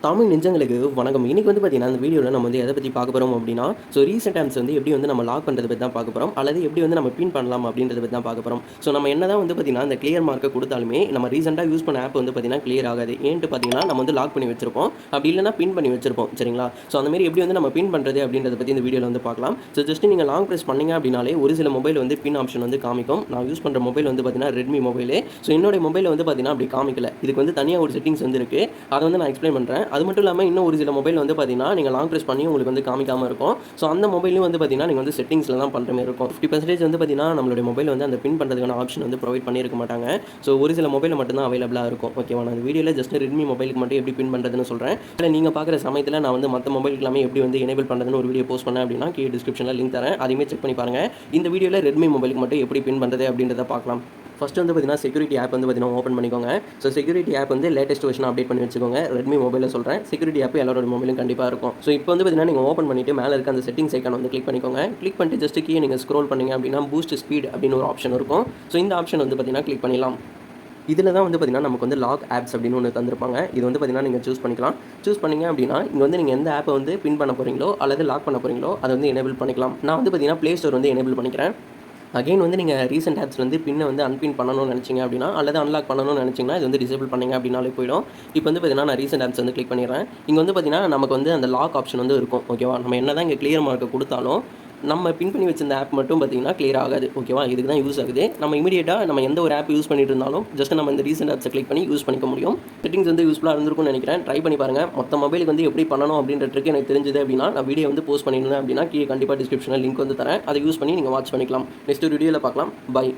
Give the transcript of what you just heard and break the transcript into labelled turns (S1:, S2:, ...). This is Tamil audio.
S1: தமிழ் நெஞ்சங்களுக்கு வணக்கம். இன்னைக்கு வந்து பார்த்தீங்கன்னா, இந்த வீடியோல நம்ம வந்து எத பத்தி பார்க்க போறோம் அப்படின்னா, ரீசென்ட் டைம்ஸ் வந்து எப்படி வந்து நம்ம லாக் பண்றத பத்தி தான் பார்க்க போறோம். அல்லது எப்படி வந்து நம்ம பின் பண்ணலாம் அப்படின்றத பத்தி தான் பார்க்க போறோம். நம்ம என்னதான் வந்து பார்த்தீங்கன்னா, இந்த கிளியர் மார்க்க குடுத்தாலுமே, நம்ம ரீசென்ட்டா யூஸ் பண்ண ஆப் வந்து பார்த்தீங்கன்னா, கிளியர் ஆகாது. ஏன்ட்டு பார்த்தீங்கன்னா, நம்ம வந்து லாக் பண்ணி வச்சிருப்போம். அப்படி இல்லன்னா பின் பண்ணி வச்சிருப்போம். சரிங்களா? அந்த மாரி எப்படி வந்து நம்ம பின் பண்றது அப்படின்றத பத்தி இந்த வீடியோல வந்து பார்க்கலாம். ஜஸ்ட் நீங்க லாங் பிரஸ் பண்ணீங்க அப்படின்னாலே, ஒரு சில மொபைல் வந்து பின் ஆப்ஷன் வந்து காமிக்கும். நான் யூஸ் பண்ற மொபைல் வந்து பார்த்தீங்கன்னா, Redmi மொபைலு. என்னோட மொபைல்ல வந்து பார்த்தீங்கன்னா, அப்படி காமிக்கல. இதுக்கு வந்து தனியா ஒரு செட்டிங்ஸ் வந்து இருக்கு. அத வந்து நான் எக்ஸ்பிளைன் பண்றேன். அது மட்டும் இல்லாம இன்னும் ஒரு சில மொபைல் வந்து பார்த்தீங்கன்னா, நீங்க லாங் பிரஸ் பண்ணி உங்களுக்கு வந்து காமிக்காம இருக்கும். அந்த மொபைலும் வந்து பார்த்தீங்கன்னா, நீங்க வந்து செட்டிங்ஸ்ல தான் பண்ற மாரி இருக்கும். 50% வந்து பார்த்தீங்கன்னா, நம்மளுடைய மொபைல் வந்து அந்த பின் பண்றதுக்கான ஆப்ஷன் வந்து ப்ரொவைட் பண்ணியிருக்க மாட்டாங்க. ஒரு சில மொபைல்ல மட்டும் தான் அவைலபிளா இருக்கும். ஓகேவா? நான் இந்த வீடியோல ஜஸ்ட் Redmi மொபைலுக்கு மட்டும் எப்படி பின் பண்றதுன்னு சொல்றேன். இல்ல நீங்க பார்க்குற சமயத்துல நான் வந்து மத்த மொபைலுக்கு எல்லாமே எப்படி வந்து எனேபிள் பண்றதுன்னு ஒரு வீடியோ போஸ்ட் பண்ணேன் அப்படின்னா, கீழ டிஸ்கிரிப்ஷன்ல லிங்க் தரேன். அதையுமே செக் பண்ணி பாருங்க. இந்த வீடியோல Redmi மொபைலுக்கு மட்டும் எப்படி பின் பண்றது அப்படின்றத பார்க்கலாம். ஃபர்ஸ்ட் வந்து பார்த்தீங்கன்னா, செக்யூரிட்டி ஆப் வந்து பார்த்தீங்கன்னா ஓப்பன் பண்ணிக்கோங்க. செக்யூரிட்டி ஆப் வந்து லேட்டஸ்ட் வெர்ஷன் அப்டேட் பண்ணி வச்சுக்கோங்க. Redmi மொபைல்ல சொல்றேன். செக்யூரிட்டி ஆப் எல்லாரோட மொபைலும் கண்டிப்பா இருக்கும். இப்போ வந்து பார்த்தீங்கன்னா, நீங்க ஓப்பன் பண்ணிட்டு மேல இருக்க அந்த செட்டிங்ஸ் ஐகான் வந்து கிளிக் பண்ணிக்கோங்க. கிளிக் பண்ணிட்டு ஜஸ்ட் கீழ நீங்க ஸ்க்ரோல் பண்ணீங்க அப்படின்னா, பூஸ்ட் ஸ்பீட் அப்படின்னு ஒரு ஆப்ஷன் இருக்கும். இந்த ஆப்ஷன் வந்து பார்த்தீங்கன்னா கிளிக் பண்ணிடலாம். இதில தான் வந்து பார்த்தீங்கன்னா, நமக்கு வந்து லாக் ஆப்ஸ் அப்படின்னு ஒண்ணு தந்திருப்பாங்க. இது வந்து பார்த்தீங்கன்னா, நீங்க சூஸ் பண்ணிக்கலாம். சூஸ் பண்ணீங்க அப்படின்னா, இங்க வந்து நீங்க எந்த ஆப்ப வந்து பின் பண்ண போறீங்களோ, அல்லது லாக் பண்ண போறீங்களோ, அத வந்து எனேபிள் பண்ணிக்கலாம். நான் வந்து பார்த்தீங்கன்னா, Play Store வந்து எனேபிள் பண்ணிக்கிறேன். அகைன் வந்து நீங்க ரீசென்ட் ஆப்ஸ் வந்து பின்ன வந்து அன்பின் பண்ணணும்னு நினைச்சீங்க அப்படின்னா, அல்லது அன்லாக் பண்ணணும்னு நினைச்சீங்கன்னா, இது வந்து டிசேபிள் பண்ணீங்க அப்படின்னாலே போயிடும். இப்போ வந்து பார்த்தீங்கன்னா, நான் ரீசென்ட் ஆப்ஸ் வந்து கிளிக் பண்ணிடுறேன். இங்க வந்து பார்த்தீங்கன்னா, நமக்கு வந்து அந்த லாக் ஆப்ஷன் வந்து இருக்கும். ஓகேவா? நம்ம என்னதான் இங்க கிளியர் மார்க்க குடுத்தாலும், நம்ம பின் பண்ணி வச்சிருந்த ஆப் மட்டும் பார்த்தீங்கன்னா, கிளியர் ஆகாது. ஓகேவா? இதுக்கு தான் யூஸ் ஆகுது. நம்ம இமிடியேட்டா நம்ம எந்த ஒரு ஆப் யூஸ் பண்ணிட்டு இருந்தாலும், ஜஸ்ட் நம்ம இந்த ரீசென்ட் ஆப்ஸை கிளிக் பண்ணி யூஸ் பண்ணிக்க முடியும். செட்டிங்ஸ் வந்து யூஸ்ஃபுல்லா இருந்திருக்கும்னு நினைக்கிறேன். ட்ரை பண்ணி பாருங்க. மொத்த மொபைலுக்கு வந்து எப்படி பண்ணணும் அப்படின்ற ட்ரிக் எனக்கு தெரிஞ்சது அப்படின்னா, நான் வீடியோ வந்து போஸ்ட் பண்ணியிருந்தேன் அப்படின்னா, கீழே கண்டிப்பா டிஸ்கிரிப்ஷன்ல லிங்க் வந்து தரேன். அதை யூஸ் பண்ணி நீங்க வாட்ச் பண்ணிக்கலாம். நெக்ஸ்ட் வீடியோல பார்க்கலாம். பை.